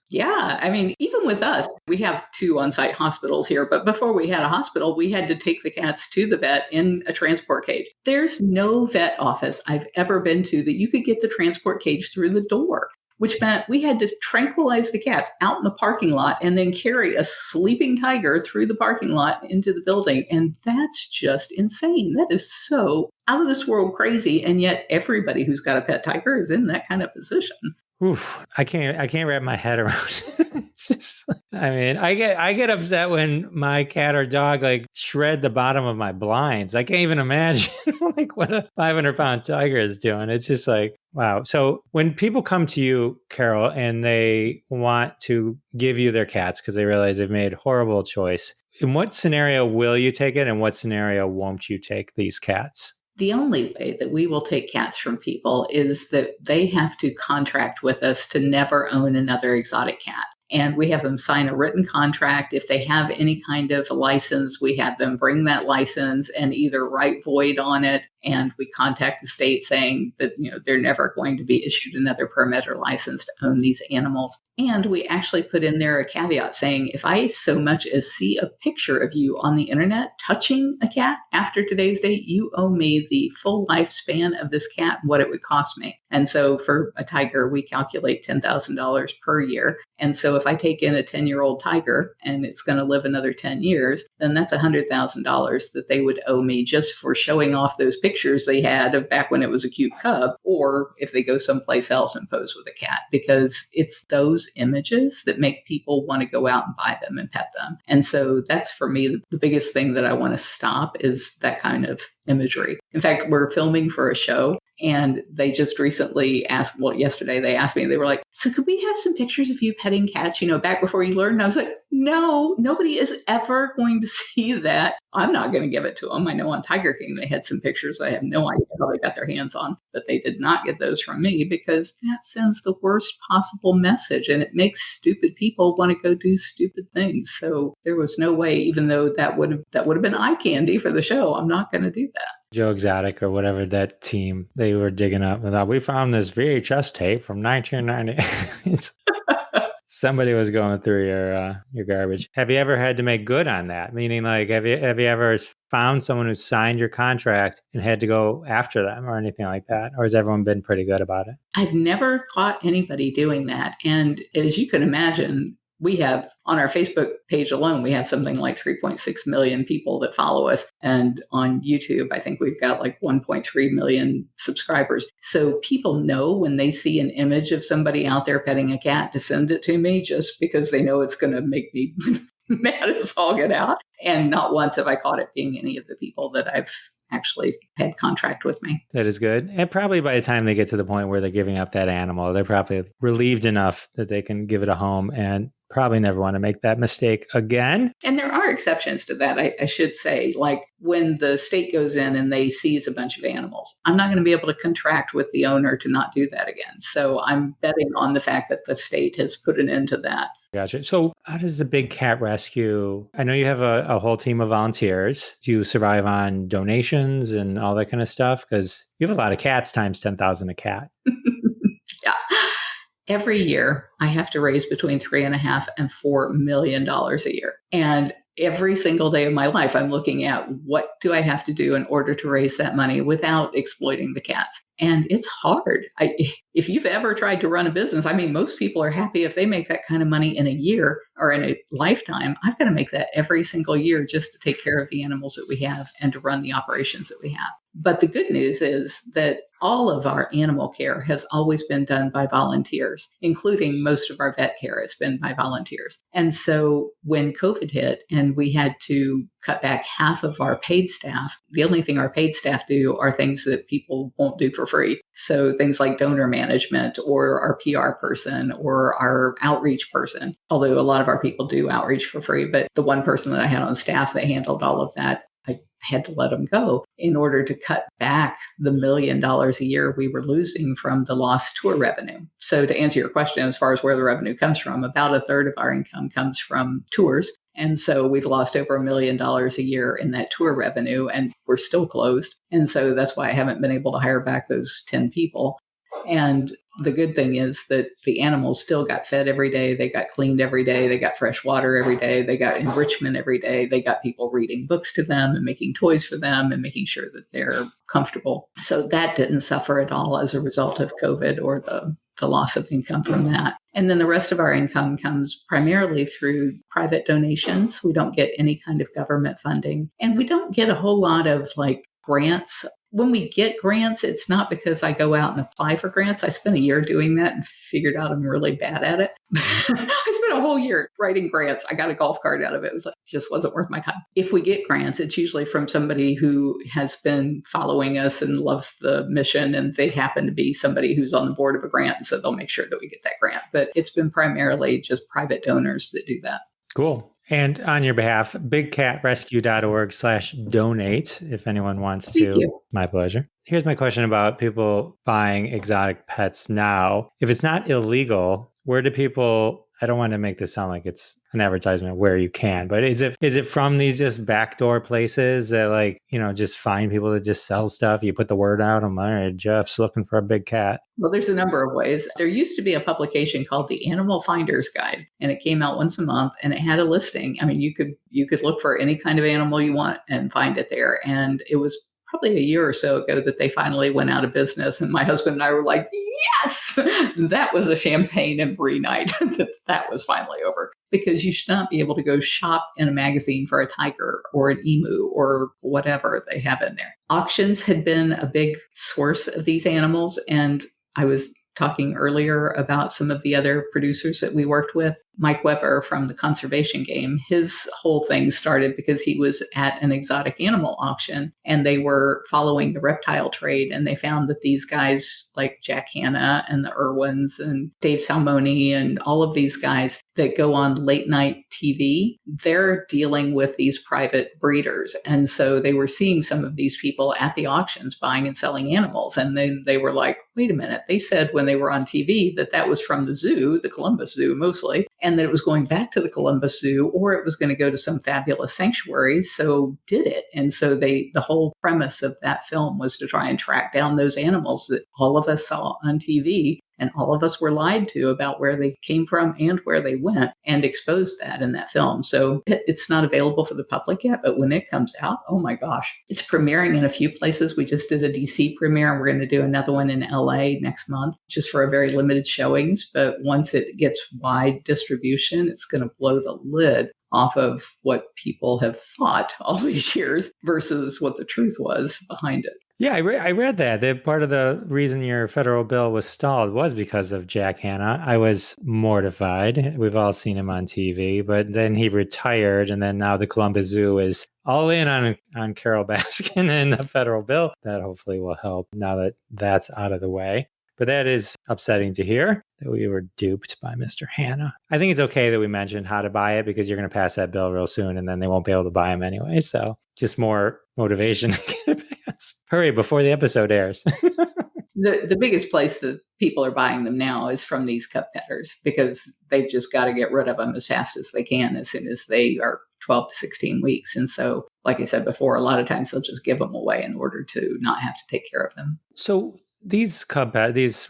Yeah, even with us, we have 2 on-site hospitals here, but before we had a hospital, we had to take the cats to the vet in a transport cage. There's no vet office I've ever been to that you could get the transport cage through the door, which meant we had to tranquilize the cats out in the parking lot and then carry a sleeping tiger through the parking lot into the building. And that's just insane. That is so out of this world crazy. And yet everybody who's got a pet tiger is in that kind of position. Oof, I can't wrap my head around it. It's just, I get upset when my cat or dog shred the bottom of my blinds. I can't even imagine what a 500-pound tiger is doing. It's just wow. So when people come to you, Carole, and they want to give you their cats because they realize they've made a horrible choice, in what scenario will you take it, and what scenario won't you take these cats? The only way that we will take cats from people is that they have to contract with us to never own another exotic cat. And we have them sign a written contract. If they have any kind of license, we have them bring that license and either write void on it. And we contact the state saying that, they're never going to be issued another permit or license to own these animals. And we actually put in there a caveat saying, if I so much as see a picture of you on the internet touching a cat after today's date, you owe me the full lifespan of this cat, what it would cost me. And so for a tiger, we calculate $10,000 per year. And so if I take in a 10-year-old tiger and it's going to live another 10 years, then that's $100,000 that they would owe me just for showing off those pictures they had of back when it was a cute cub, or if they go someplace else and pose with a cat, because it's those images that make people want to go out and buy them and pet them. And so that's, for me, the biggest thing that I want to stop is that kind of imagery. In fact, we're filming for a show, and they just recently asked, yesterday they asked me, they were like, so could we have some pictures of you petting cats, back before you learned? And I was like, no, nobody is ever going to see that. I'm not going to give it to them. I know on Tiger King, they had some pictures I have no idea how they got their hands on. but they did not get those from me because that sends the worst possible message and it makes stupid people want to go do stupid things. So there was no way, even though that would have been eye candy for the show, I'm not going to do that. Joe Exotic or whatever that team they were digging up. We found this VHS tape from 1990. Somebody was going through your garbage. Have you ever had to make good on that? Meaning, like, have you ever found someone who signed your contract and had to go after them or anything like that? Or has everyone been pretty good about it? I've never caught anybody doing that. And as you can imagine, we have on our Facebook page alone, we have something like 3.6 million people that follow us. And on YouTube, I think we've got like 1.3 million subscribers. So people know when they see an image of somebody out there petting a cat to send it to me just because they know it's going to make me mad as all get out. And not once have I caught it being any of the people that I've actually had contract with me. That is good. And probably by the time they get to the point where they're giving up that animal, they're probably relieved enough that they can give it a home and probably never want to make that mistake again. And there are exceptions to that, I should say, like when the state goes in and they seize a bunch of animals. I'm not going to be able to contract with the owner to not do that again. So I'm betting on the fact that the state has put an end to that. Gotcha. So how does the big cat rescue? I know you have a whole team of volunteers. Do you survive on donations and all that kind of stuff? Because you have a lot of cats times 10,000 a cat. Yeah. Every year, I have to raise between $3.5 and $4 million a year. And every single day of my life, I'm looking at what do I have to do in order to raise that money without exploiting the cats. And it's hard. If you've ever tried to run a business, I mean, most people are happy if they make that kind of money in a year or in a lifetime. I've got to make that every single year just to take care of the animals that we have and to run the operations that we have. But the good news is that all of our animal care has always been done by volunteers, including most of our vet care has been by volunteers. And so when COVID hit and we had to cut back half of our paid staff, the only thing our paid staff do are things that people won't do for free. So things like donor management or our PR person or our outreach person, although a lot of our people do outreach for free. But the one person that I had on staff that handled all of that, I had to let them go in order to cut back the $1 million a year we were losing from the lost tour revenue. So to answer your question, as far as where the revenue comes from, about a third of our income comes from tours. And so we've lost over $1 million a year in that tour revenue, and we're still closed. And so that's why I haven't been able to hire back those 10 people. And the good thing is that the animals still got fed every day. They got cleaned every day. They got fresh water every day. They got enrichment every day. They got people reading books to them and making toys for them and making sure that they're comfortable. So that didn't suffer at all as a result of COVID or the loss of income from that. And then the rest of our income comes primarily through private donations. We don't get any kind of government funding. And we don't get a whole lot of like grants. When we get grants, it's not because I go out and apply for grants. I spent a year doing that and figured out I'm really bad at it. I spent a whole year writing grants. I got a golf cart out of it. It was like, it just wasn't worth my time. If we get grants, it's usually from somebody who has been following us and loves the mission, and they happen to be somebody who's on the board of a grant, and so they'll make sure that we get that grant. But it's been primarily just private donors that do that. Cool. And on your behalf, bigcatrescue.org/donate if anyone wants to. Thank you. My pleasure. Here's my question about people buying exotic pets now. If it's not illegal, where do people, I don't want to make this sound like it's an advertisement where you can, but is it from these just backdoor places that like, just find people that just sell stuff? You put the word out, I'm like, all right, Jeff's looking for a big cat. Well, there's a number of ways. There used to be a publication called the Animal Finder's Guide, and it came out once a month and it had a listing. I mean, you could look for any kind of animal you want and find it there. And it was probably a year or so ago that they finally went out of business. And my husband and I were like, yes, that was a champagne and brie night. that was finally over. Because you should not be able to go shop in a magazine for a tiger or an emu or whatever they have in there. Auctions had been a big source of these animals. And I was talking earlier about some of the other producers that we worked with. Mike Weber from the Conservation Game, his whole thing started because he was at an exotic animal auction and they were following the reptile trade. And they found that these guys like Jack Hanna and the Irwins and Dave Salmoni and all of these guys that go on late night TV, they're dealing with these private breeders. And so they were seeing some of these people at the auctions buying and selling animals. And then they were like, wait a minute. They said when they were on TV that was from the zoo, the Columbus Zoo mostly, and that it was going back to the Columbus Zoo or it was going to go to some fabulous sanctuary. So did it. And so the whole premise of that film was to try and track down those animals that all of us saw on TV. And all of us were lied to about where they came from and where they went, and exposed that in that film. So it's not available for the public yet, but when it comes out, oh my gosh, it's premiering in a few places. We just did a DC premiere and we're going to do another one in LA next month, just for a very limited showings. But once it gets wide distribution, it's going to blow the lid off of what people have thought all these years versus what the truth was behind it. Yeah, I read that part of the reason your federal bill was stalled was because of Jack Hanna. I was mortified. We've all seen him on TV, but then he retired, and then now the Columbus Zoo is all in on Carole Baskin and the federal bill. That hopefully will help now that that's out of the way. But that is upsetting to hear that we were duped by Mr. Hanna. I think it's okay that we mentioned how to buy it because you're going to pass that bill real soon and then they won't be able to buy them anyway. So just more motivation to get it passed. Hurry before the episode airs. The biggest place that people are buying them now is from these cup petters because they've just got to get rid of them as fast as they can as soon as they are 12 to 16 weeks. And so, like I said before, a lot of times they'll just give them away in order to not have to take care of them. So these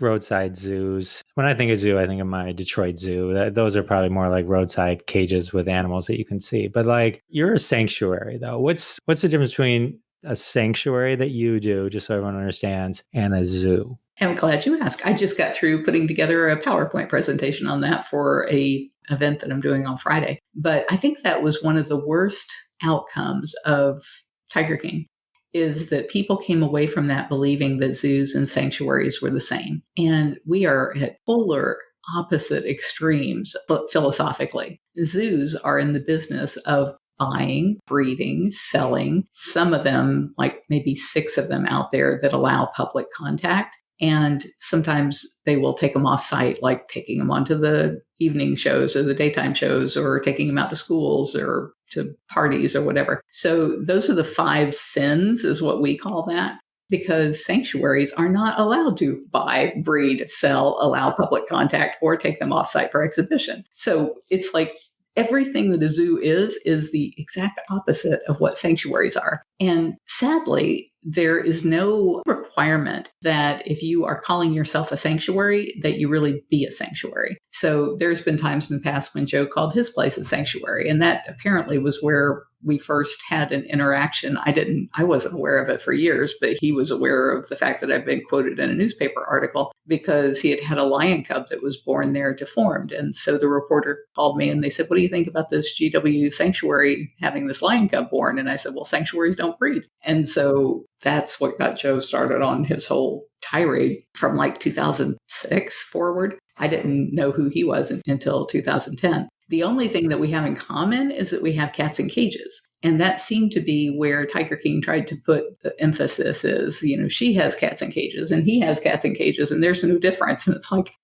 roadside zoos, when I think of zoo, I think of my Detroit Zoo. Those are probably more like roadside cages with animals that you can see. But like you're a sanctuary though. What's the difference between a sanctuary that you do, just so everyone understands, and a zoo? I'm glad you asked. I just got through putting together a PowerPoint presentation on that for a event that I'm doing on Friday. But I think that was one of the worst outcomes of Tiger King, is that people came away from that believing that zoos and sanctuaries were the same. And we are at polar opposite extremes philosophically. Zoos are in the business of buying, breeding, selling, some of them, like maybe 6 of them out there that allow public contact. And sometimes they will take them off site, like taking them onto the evening shows or the daytime shows or taking them out to schools or to parties or whatever. So those are the 5 sins is what we call that, because sanctuaries are not allowed to buy, breed, sell, allow public contact, or take them off site for exhibition. So it's like everything that a zoo is the exact opposite of what sanctuaries are. And sadly, there is no requirement that if you are calling yourself a sanctuary, that you really be a sanctuary. So there's been times in the past when Joe called his place a sanctuary, and that apparently was where we first had an interaction. I wasn't aware of it for years, but he was aware of the fact that I've been quoted in a newspaper article because he had a lion cub that was born there deformed. And so the reporter called me and they said, what do you think about this GW sanctuary having this lion cub born? And I said, well, sanctuaries don't breed. And so that's what got Joe started on his whole tirade from like 2006 forward. I didn't know who he was until 2010. The only thing that we have in common is that we have cats in cages. And that seemed to be where Tiger King tried to put the emphasis is, she has cats in cages and he has cats in cages and there's no difference. And it's like,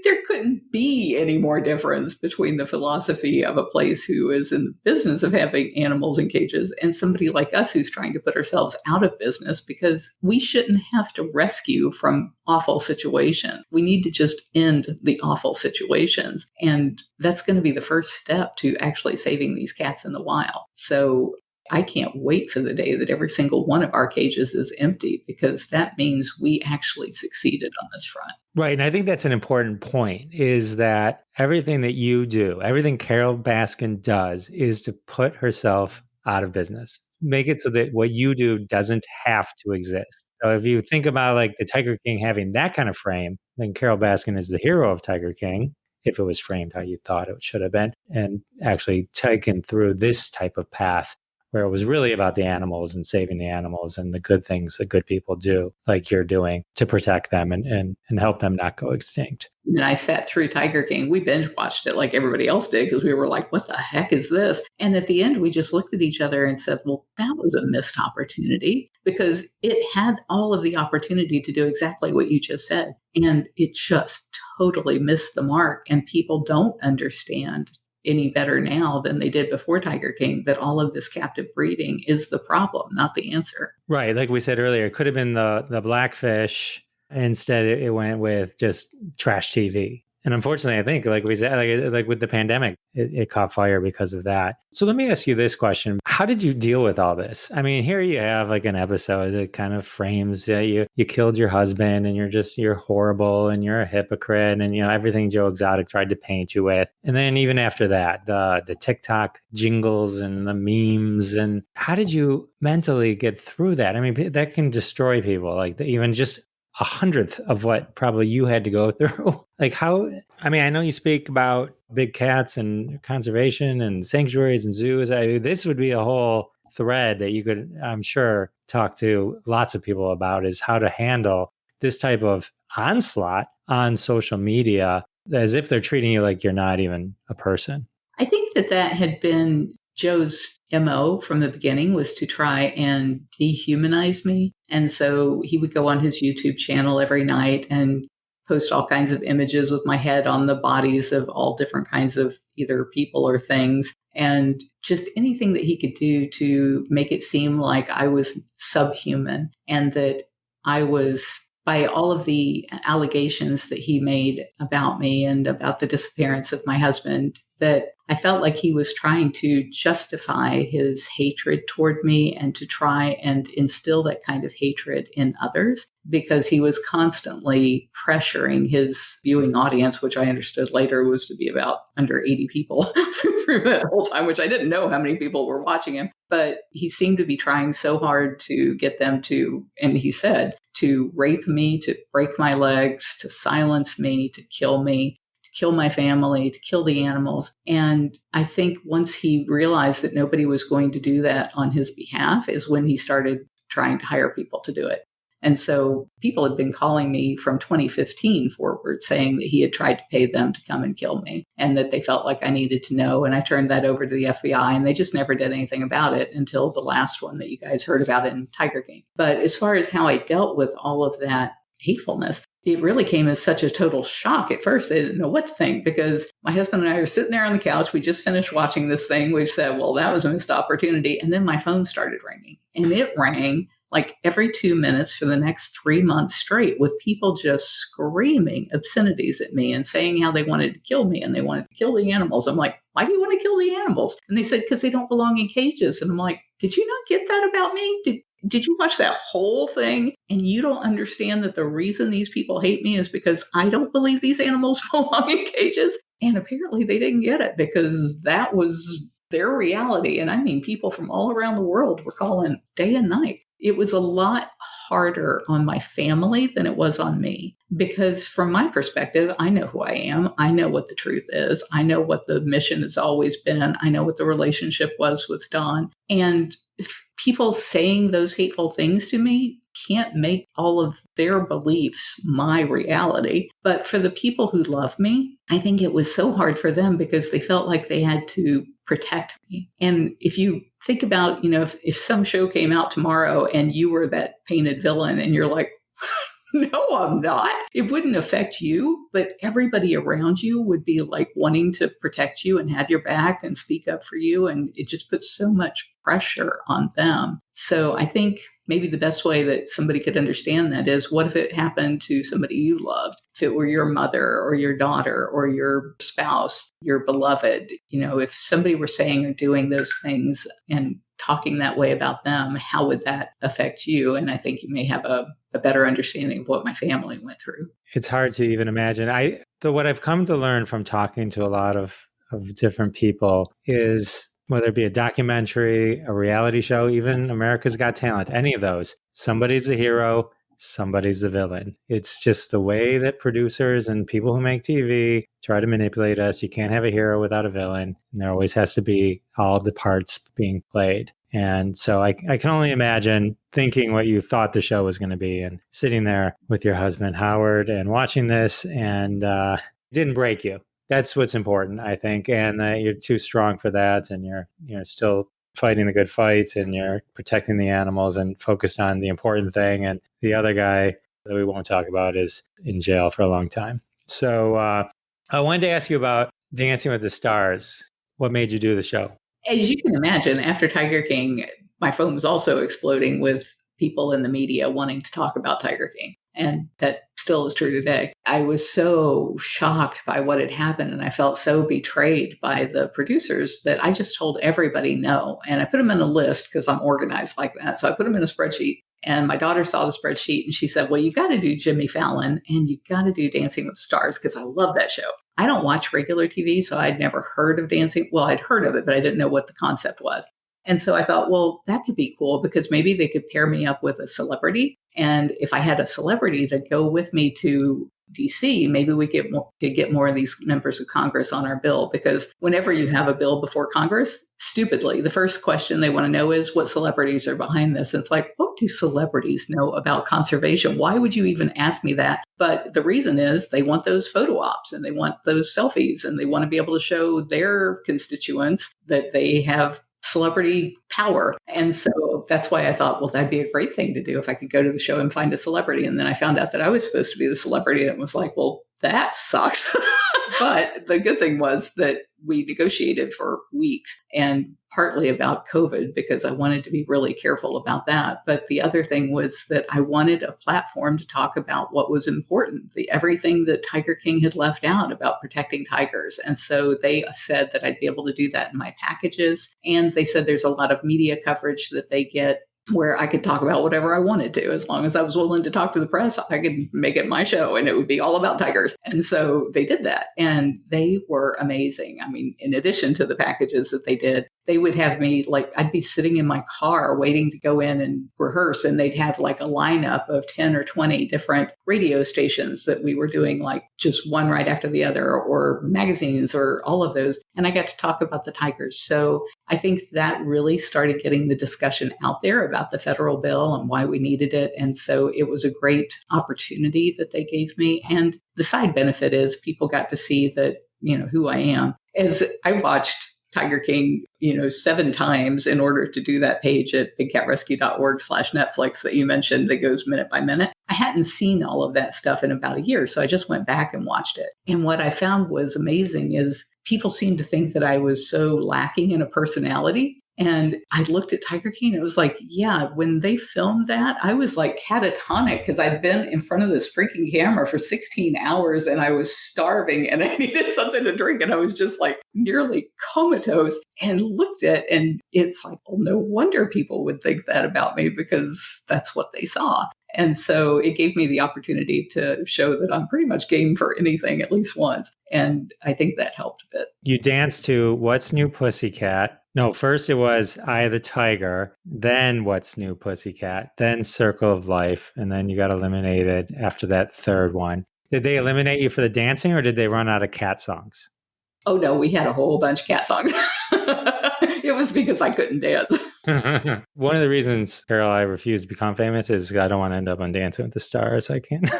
there couldn't be any more difference between the philosophy of a place who is in the business of having animals in cages and somebody like us who's trying to put ourselves out of business, because we shouldn't have to rescue from awful situations. We need to just end the awful situations. And that's going to be the first step to actually saving these cats in the wild. So I can't wait for the day that every single one of our cages is empty, because that means we actually succeeded on this front. Right. And I think that's an important point, is that everything that you do, everything Carole Baskin does, is to put herself out of business. Make it so that what you do doesn't have to exist. So if you think about like the Tiger King having that kind of frame, then Carole Baskin is the hero of Tiger King, if it was framed how you thought it should have been, and actually taken through this type of path where it was really about the animals and saving the animals and the good things that good people do, like you're doing to protect them and help them not go extinct. And I sat through Tiger King. We binge watched it like everybody else did because we were like, what the heck is this? And at the end, we just looked at each other and said, well, that was a missed opportunity because it had all of the opportunity to do exactly what you just said. And it just totally missed the mark. And people don't understand any better now than they did before Tiger King that all of this captive breeding is the problem, not the answer. Right. Like we said earlier, it could have been the blackfish. Instead, it went with just trash TV. And unfortunately, I think, like we said, like with the pandemic, it caught fire because of that. So let me ask you this question. How did you deal with all this? I mean, here you have like an episode that kind of frames you killed your husband and you're horrible and you're a hypocrite and, everything Joe Exotic tried to paint you with. And then even after that, the TikTok jingles and the memes. And how did you mentally get through that? I mean, that can destroy people, like even just 100th of what probably you had to go through. Like how, I mean, I know you speak about big cats and conservation and sanctuaries and zoos. This would be a whole thread that you could, I'm sure, talk to lots of people about, is how to handle this type of onslaught on social media as if they're treating you like you're not even a person. I think that had been Joe's MO from the beginning, was to try and dehumanize me. And so he would go on his YouTube channel every night and post all kinds of images with my head on the bodies of all different kinds of either people or things. And just anything that he could do to make it seem like I was subhuman and that I was, by all of the allegations that he made about me and about the disappearance of my husband, that I felt like he was trying to justify his hatred toward me and to try and instill that kind of hatred in others, because he was constantly pressuring his viewing audience, which I understood later was to be about under 80 people through that whole time, which I didn't know how many people were watching him. But he seemed to be trying so hard to get them to, and he said, to rape me, to break my legs, to silence me, to kill my family, to kill the animals. And I think once he realized that nobody was going to do that on his behalf is when he started trying to hire people to do it. And so people had been calling me from 2015 forward saying that he had tried to pay them to come and kill me and that they felt like I needed to know. And I turned that over to the FBI and they just never did anything about it until the last one that you guys heard about in Tiger King. But as far as how I dealt with all of that hatefulness, it really came as such a total shock. At first, I didn't know what to think because my husband and I are sitting there on the couch. We just finished watching this thing. We've said, well, that was a missed opportunity. And then my phone started ringing, and it rang like every 2 minutes for the next 3 months straight, with people just screaming obscenities at me and saying how they wanted to kill me and they wanted to kill the animals. I'm like, why do you want to kill the animals? And they said, because they don't belong in cages. And I'm like, did you not get that about me? Did you watch that whole thing and you don't understand that the reason these people hate me is because I don't believe these animals belong in cages? And apparently they didn't get it because that was their reality. And I mean, people from all around the world were calling day and night. It was a lot harder on my family than it was on me, because from my perspective, I know who I am. I know what the truth is. I know what the mission has always been. I know what the relationship was with Don. And people saying those hateful things to me can't make all of their beliefs my reality. But for the people who love me, I think it was so hard for them because they felt like they had to protect me. And if you think about, if some show came out tomorrow and you were that painted villain and you're like, no, I'm not. It wouldn't affect you, but everybody around you would be like wanting to protect you and have your back and speak up for you. And it just puts so much pressure on them. So I think maybe the best way that somebody could understand that is, what if it happened to somebody you loved? If it were your mother or your daughter or your spouse, your beloved, if somebody were saying or doing those things and talking that way about them, how would that affect you? And I think you may have a better understanding of what my family went through. It's hard to even imagine. What I've come to learn from talking to a lot of different people is, whether it be a documentary, a reality show, even America's Got Talent, any of those, somebody's the hero, somebody's the villain. It's just the way that producers and people who make TV try to manipulate us. You can't have a hero without a villain. And there always has to be all the parts being played. And so I can only imagine thinking what you thought the show was going to be and sitting there with your husband, Howard, and watching this, and it didn't break you. That's what's important, I think. And you're too strong for that. And you're still fighting the good fights, and you're protecting the animals and focused on the important thing. And the other guy that we won't talk about is in jail for a long time. So I wanted to ask you about Dancing with the Stars. What made you do the show? As you can imagine, after Tiger King, my phone was also exploding with people in the media wanting to talk about Tiger King. And that still is true today. I was so shocked by what had happened, and I felt so betrayed by the producers that I just told everybody no. And I put them in a list because I'm organized like that. So I put them in a spreadsheet. And my daughter saw the spreadsheet and she said, well, you've got to do Jimmy Fallon and you've got to do Dancing with the Stars because I love that show. I don't watch regular TV, so I'd never heard of dancing. Well, I'd heard of it, but I didn't know what the concept was. And so I thought, well, that could be cool because maybe they could pair me up with a celebrity. And if I had a celebrity to go with me to DC, maybe we could get more of these members of Congress on our bill, because whenever you have a bill before Congress, stupidly, the first question they want to know is what celebrities are behind this. And it's like, what do celebrities know about conservation? Why would you even ask me that? But the reason is they want those photo ops and they want those selfies and they want to be able to show their constituents that they have celebrity power. And so that's why I thought, well, that'd be a great thing to do if I could go to the show and find a celebrity. And then I found out that I was supposed to be the celebrity and was like, well, that sucks. But the good thing was that we negotiated for weeks, and partly about COVID because I wanted to be really careful about that. But the other thing was that I wanted a platform to talk about what was important, everything that Tiger King had left out about protecting tigers. And so they said that I'd be able to do that in my packages. And they said there's a lot of media coverage that they get where I could talk about whatever I wanted to. As long as I was willing to talk to the press, I could make it my show and it would be all about tigers. And so they did that and they were amazing. I mean, in addition to the packages that they did, they would have me I'd be sitting in my car waiting to go in and rehearse, and they'd have like a lineup of 10 or 20 different radio stations that we were doing, like just one right after the other, or magazines or all of those. And I got to talk about the tigers. So I think that really started getting the discussion out there about the federal bill and why we needed it. And so it was a great opportunity that they gave me. And the side benefit is people got to see that, who I am. As I watched Tiger King, 7 times in order to do that page at bigcatrescue.org/Netflix that you mentioned that goes minute by minute. I hadn't seen all of that stuff in about a year. So I just went back and watched it. And what I found was amazing is people seemed to think that I was so lacking in a personality. And I looked at Tiger King and it was like, yeah, when they filmed that, I was like catatonic because I'd been in front of this freaking camera for 16 hours and I was starving and I needed something to drink. And I was just like nearly comatose and looked at, and it's like, well, no wonder people would think that about me because that's what they saw. And so it gave me the opportunity to show that I'm pretty much game for anything at least once. And I think that helped a bit. You danced to What's New Pussycat. No, first it was Eye of the Tiger, then What's New Pussycat, then Circle of Life, and then you got eliminated after that third one. Did they eliminate you for the dancing or did they run out of cat songs? Oh, no, we had a whole bunch of cat songs. It was because I couldn't dance. One of the reasons, Carole, I refuse to become famous is I don't want to end up on Dancing with the Stars. I can't.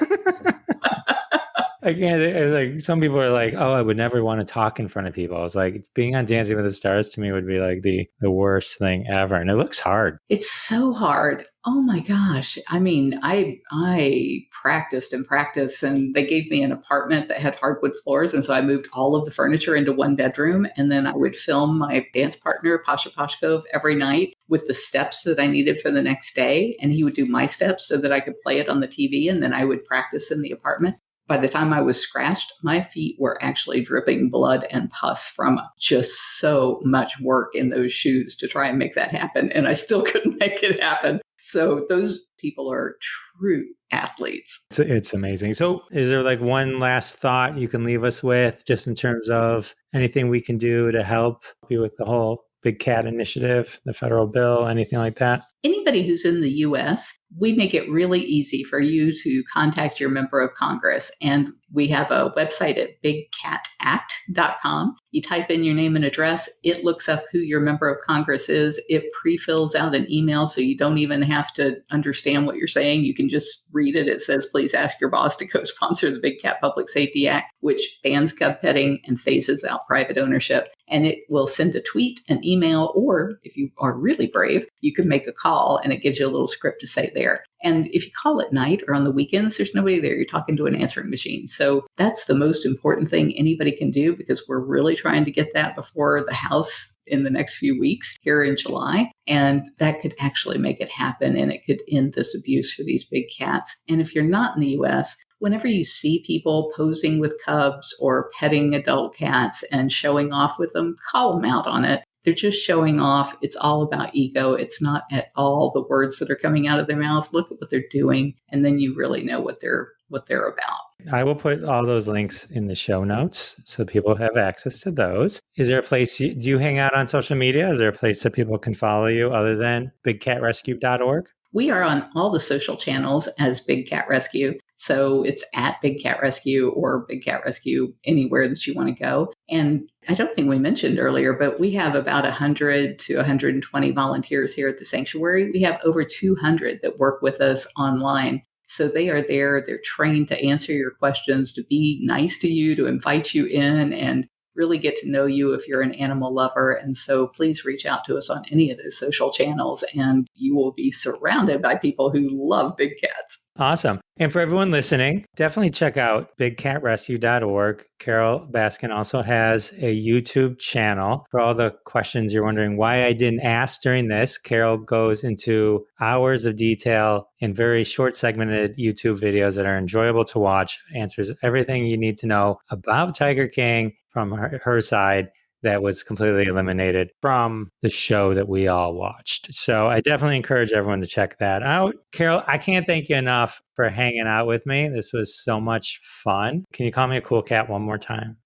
I can't. Like, some people are like, oh, I would never want to talk in front of people. I was like, being on Dancing with the Stars to me would be like the worst thing ever. And it looks hard. It's so hard. Oh my gosh. I mean, I practiced and practiced, and they gave me an apartment that had hardwood floors. And so I moved all of the furniture into one bedroom. And then I would film my dance partner, Pasha Pashkov, every night with the steps that I needed for the next day. And he would do my steps so that I could play it on the TV. And then I would practice in the apartment. By the time I was scratched, my feet were actually dripping blood and pus from just so much work in those shoes to try and make that happen. And I still couldn't make it happen. So those people are true athletes. It's amazing. So is there like one last thought you can leave us with, just in terms of anything we can do to help you with the whole Big Cat initiative, the federal bill, anything like that? Anybody who's in the US, we make it really easy for you to contact your member of Congress. And we have a website at bigcatact.com. You type in your name and address, it looks up who your member of Congress is. It pre-fills out an email so you don't even have to understand what you're saying. You can just read it. It says, please ask your boss to co-sponsor the Big Cat Public Safety Act, which bans cub petting and phases out private ownership. And it will send a tweet, an email, or if you are really brave, you can make a call and it gives you a little script to say there. And if you call at night or on the weekends, there's nobody there. You're talking to an answering machine. So that's the most important thing anybody can do, because we're really trying to get that before the House in the next few weeks here in July. And that could actually make it happen, and it could end this abuse for these big cats. And if you're not in the US, whenever you see people posing with cubs or petting adult cats and showing off with them, call them out on it. They're just showing off. It's all about ego. It's not at all the words that are coming out of their mouth. Look at what they're doing, and then you really know what they're about. I will put all those links in the show notes so people have access to those. Is there a place, do you hang out on social media? Is there a place that people can follow you other than bigcatrescue.org? We are on all the social channels as Big Cat Rescue. So it's at Big Cat Rescue or Big Cat Rescue anywhere that you want to go. And I don't think we mentioned earlier, but we have about 100 to 120 volunteers here at the sanctuary. We have over 200 that work with us online. So they are there. They're trained to answer your questions, to be nice to you, to invite you in, and really get to know you if you're an animal lover. And so please reach out to us on any of those social channels, and you will be surrounded by people who love big cats. Awesome. And for everyone listening, definitely check out bigcatrescue.org. Carole Baskin also has a YouTube channel for all the questions you're wondering why I didn't ask during this. Carole goes into hours of detail in very short segmented YouTube videos that are enjoyable to watch, answers everything you need to know about Tiger King from her side that was completely eliminated from the show that we all watched. So I definitely encourage everyone to check that out. Carole, I can't thank you enough for hanging out with me. This was so much fun. Can you call me a cool cat one more time?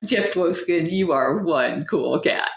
Jeff Dwoskin, you are one cool cat.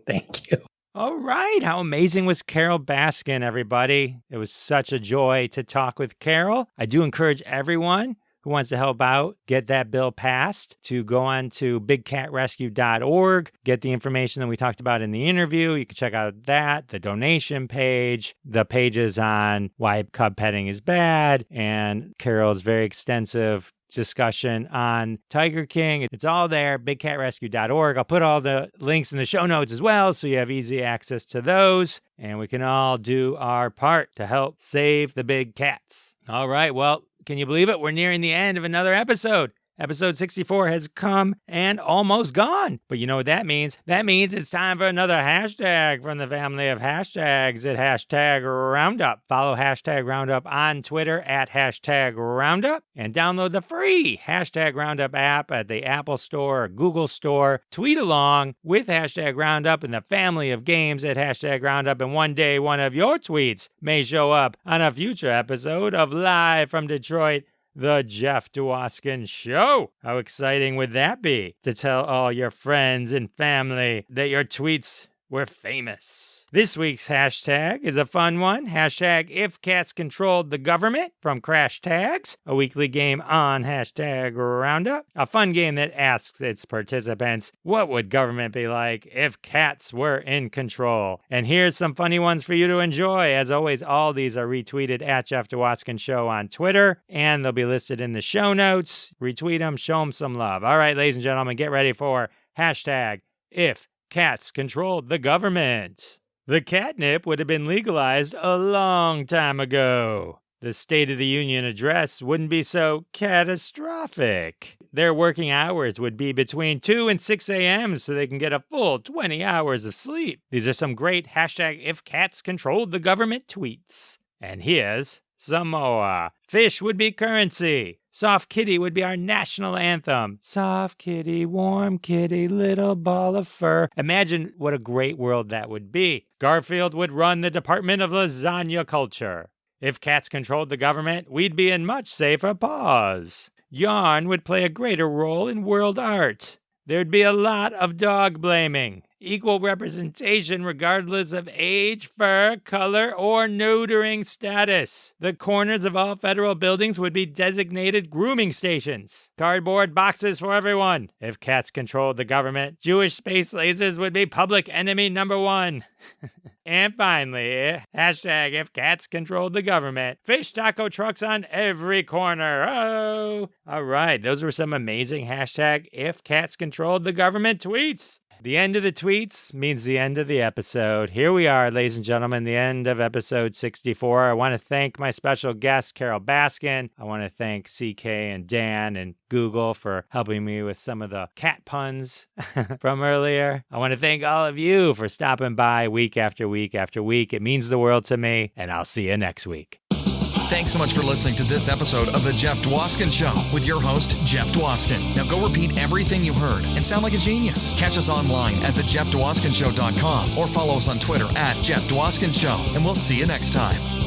Thank you. All right. How amazing was Carole Baskin, everybody? It was such a joy to talk with Carole. I do encourage everyone who wants to help out, get that bill passed, to go on to bigcatrescue.org, get the information that we talked about in the interview. You can check out that, the donation page, the pages on why cub petting is bad, and Carole's very extensive discussion on Tiger King. It's all there, bigcatrescue.org. I'll put all the links in the show notes as well, so you have easy access to those, and we can all do our part to help save the big cats. All right, well, can you believe it? We're nearing the end of another episode. Episode 64 has come and almost gone. But you know what that means? That means it's time for another hashtag from the family of hashtags at hashtag Roundup. Follow hashtag Roundup on Twitter at hashtag Roundup, and download the free hashtag Roundup app at the Apple Store or Google Store. Tweet along with hashtag Roundup and the family of games at hashtag Roundup, and one day one of your tweets may show up on a future episode of Live from Detroit, The Jeff Dwoskin Show. How exciting would that be to tell all your friends and family that your tweets were famous? This week's hashtag is a fun one. Hashtag If Cats Controlled the Government from Crash Tags, a weekly game on hashtag Roundup. A fun game that asks its participants, what would government be like if cats were in control? And here's some funny ones for you to enjoy. As always, all these are retweeted at Jeff Dwoskin Show on Twitter, and they'll be listed in the show notes. Retweet them, show them some love. All right, ladies and gentlemen, get ready for hashtag If Cats Controlled the Government. The catnip would have been legalized a long time ago. The State of the Union address wouldn't be so catastrophic. Their working hours would be between 2 and 6 a.m. so they can get a full 20 hours of sleep. These are some great hashtag If Cats Controlled the Government tweets. And here's Samoa. Fish would be currency. Soft Kitty would be our national anthem. Soft kitty, warm kitty, little ball of fur. Imagine what a great world that would be. Garfield would run the Department of Lasagna Culture. If cats controlled the government, we'd be in much safer paws. Yarn would play a greater role in world art. There'd be a lot of dog blaming. Equal representation regardless of age, fur, color, or neutering status. The corners of all federal buildings would be designated grooming stations. Cardboard boxes for everyone. If cats controlled the government, Jewish space lasers would be public enemy number one. And finally, hashtag if cats controlled the government, fish taco trucks on every corner. Oh! All right, those were some amazing hashtag if cats controlled the government tweets. The end of the tweets means the end of the episode. Here we are, ladies and gentlemen, the end of episode 64. I want to thank my special guest, Carole Baskin. I want to thank CK and Dan and Google for helping me with some of the cat puns from earlier. I want to thank all of you for stopping by week after week after week. It means the world to me, and I'll see you next week. Thanks so much for listening to this episode of The Jeff Dwoskin Show with your host, Jeff Dwoskin. Now go repeat everything you heard and sound like a genius. Catch us online at thejeffdwoskinshow.com or follow us on Twitter at Jeff Dwoskin Show, and we'll see you next time.